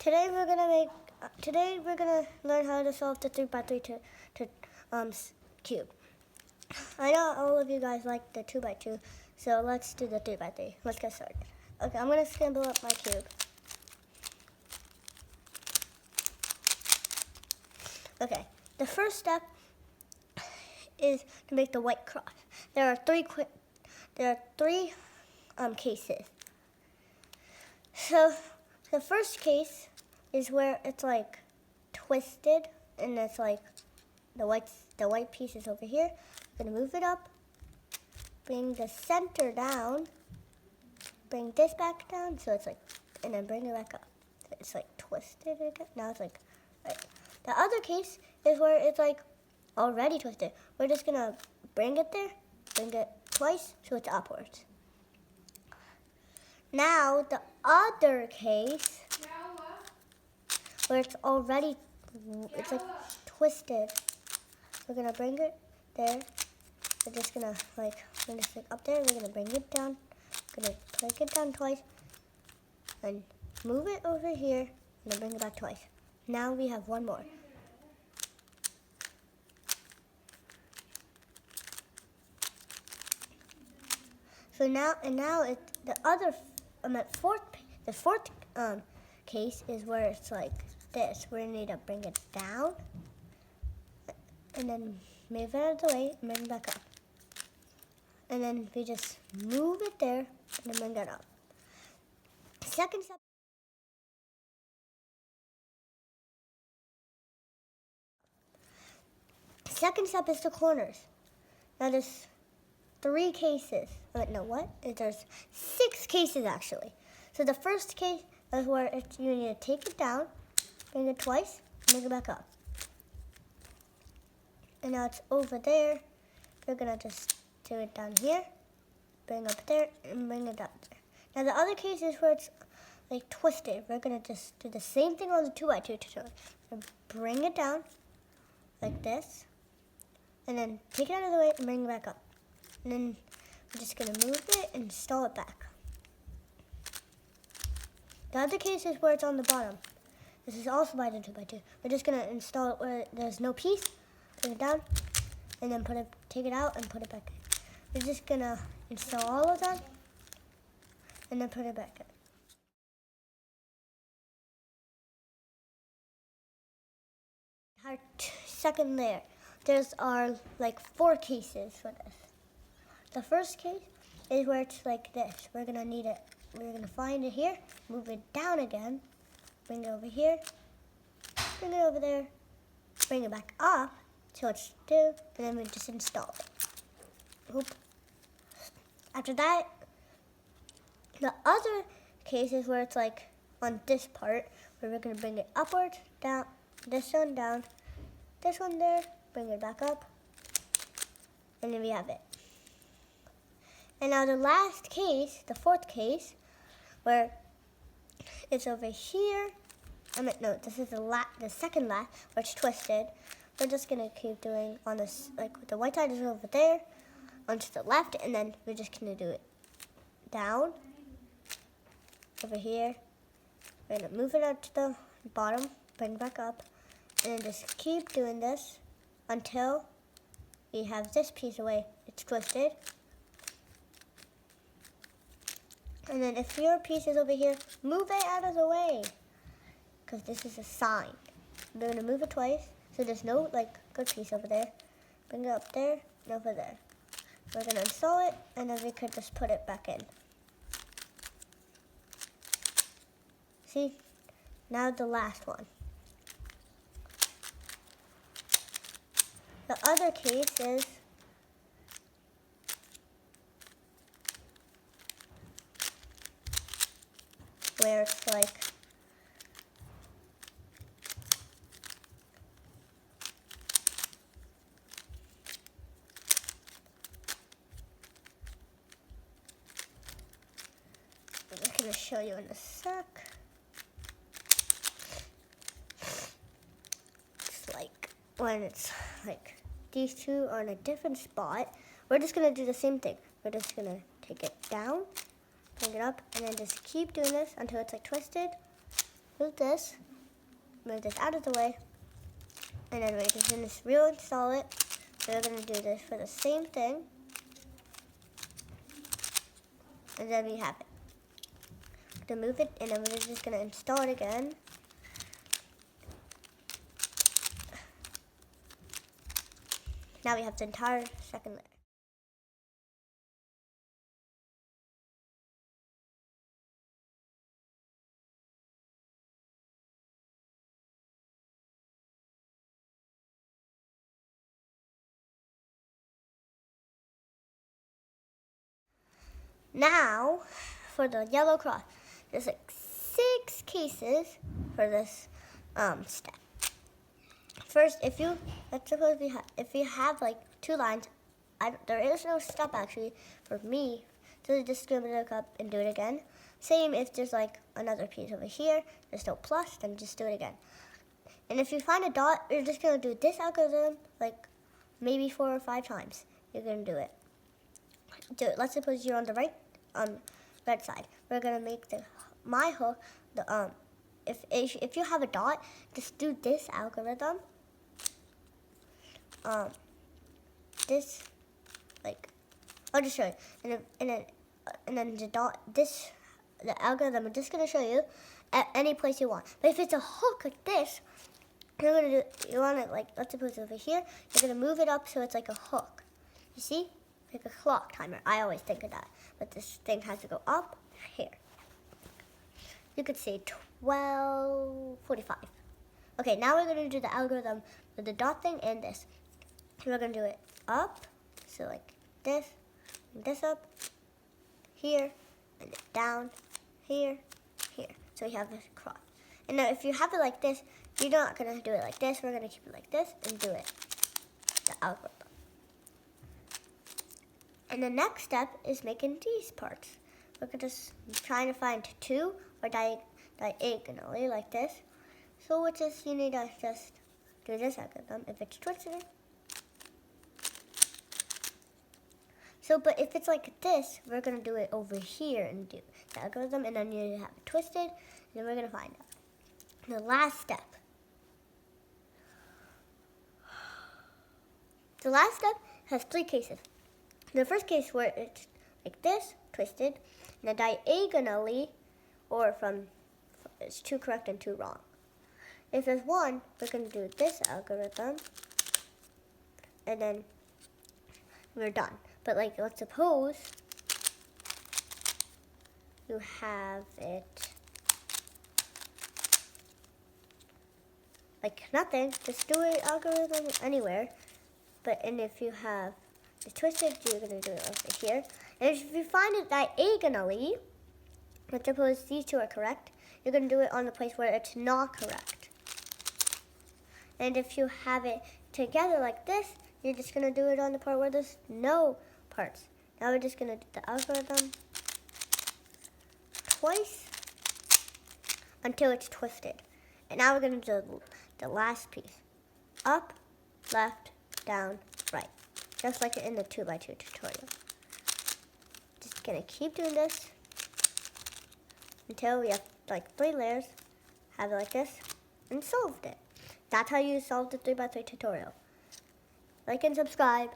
Today we're gonna learn how to solve the 3x3 cube. I know all of you guys like the 2x2, so let's do the 3x3. Let's get started. Okay, I'm gonna scramble up my cube. Okay, the first step is to make the white cross. There are three cases. So the first case is where it's like twisted, and it's like the white piece is over here. I'm gonna move it up, bring the center down, bring this back down, so it's like, and then bring it back up. It's like twisted again. Now it's like right. The other case is where it's like already twisted. We're just gonna bring it there, bring it twice, so it's upwards. Now the other case where it's already, it's like twisted. We're gonna bring it there. We're just gonna bring this thing up there. We're gonna bring it down. Gonna break it down twice, and move it over here, and then bring it back twice. Now we have one more. So now it's the other. The fourth case is where it's like this. We need to bring it down, and then move it out of the way, and bring it back up. And then we just move it there, and then bring it up. Second step is the corners. Now there's 3 cases. There's 6 cases actually. So the first case is where you need to take it down, bring it twice, and bring it back up. And now it's over there. We're gonna just do it down here, bring up there, and bring it up there. Now the other case is where it's like twisted. We're gonna just do the same thing on the 2x2 tutorial. So bring it down like this, and then take it out of the way and bring it back up. And then we're just gonna move it and install it back. The other case is where it's on the bottom. This is also by the 2x2. We're just gonna install it where there's no piece, bring it down, and then take it out and put it back in. We're just gonna install all of them, and then put it back in. Our second layer, there's our 4 cases for this. The first case is where it's like this. We're gonna need it. We're gonna find it here, move it down again, bring it over here, bring it over there, bring it back up till it's still, and then we just install it. Oop. After that, the other case is where it's like on this part, where we're gonna bring it upwards, down, this one down, this one there, bring it back up, and then we have it. And now the last case, the 4th case, where it's over here. This is the second last, where it's twisted. We're just gonna keep doing on this, the white side is over there, onto the left, and then we're just gonna do it down, over here. We're gonna move it out to the bottom, bring it back up, and then just keep doing this until we have this piece away. It's twisted. And then if your piece is over here, move it out of the way, because this is a sign. We're gonna move it twice, so there's no good piece over there. Bring it up there and over there. We're gonna install it, and then we could just put it back in. See, now the last one. The other case is where it's I'm just going to show you in a sec. It's when it's these two are in a different spot. We're just going to do the same thing. We're just going to take it down, bring it up, and then just keep doing this until it's twisted. move this out of the way, and then we can just reinstall it. So we're going to do this for the same thing, and then we have it. To move it, and then we're just going to install it again. Now we have the entire second layer. Now, for the yellow cross, there's like 6 cases for this step. First, if you have like 2 lines, there is no step actually for me. So just going to look up and do it again. Same if there's like another piece over here, there's no plus, then just do it again. And if you find a dot, you're just going to do this algorithm like maybe 4 or 5 times. You're going to do it. Let's suppose you're on the right side. We're gonna make my hook. If you have a dot, just do this algorithm. This I'll just show you, and then the algorithm is just gonna show you at any place you want. But if it's a hook like this, you want it like, let's suppose over here. You're gonna move it up so it's like a hook. You see? Like a clock timer. I always think of that. But this thing has to go up here. You could say 12:45. Okay, now we're going to do the algorithm with the dot thing and this. So we're going to do it up. So like this, and this up, here, and down, here, here. So you have this cross. And now if you have it like this, you're not going to do it like this. We're going to keep it like this and do it. The algorithm. And the next step is making these parts. We're just trying to find 2 or diagonally like this. So you need to just do this algorithm if it's twisted. But if it's like this, we're going to do it over here and do the algorithm, and then you have it twisted, and then we're going to find out. The last step. The last step has 3 cases. The first case where it's like this, twisted, and then diagonally, or it's 2 correct and 2 wrong. If there's 1, we're going to do this algorithm, and then we're done. But like, let's suppose you have it like nothing, just do an algorithm anywhere. And if you have it's twisted, you're going to do it over here. And if you find it diagonally, let's suppose these 2 are correct, you're going to do it on the place where it's not correct. And if you have it together like this, you're just going to do it on the part where there's no parts. Now we're just going to do the algorithm twice until it's twisted. And now we're going to do the last piece. Up, left, down, right. Just like in the 2x2 tutorial. Just gonna keep doing this until we have like 3 layers, have it like this, and solved it. That's how you solve the 3x3 tutorial. Like and subscribe.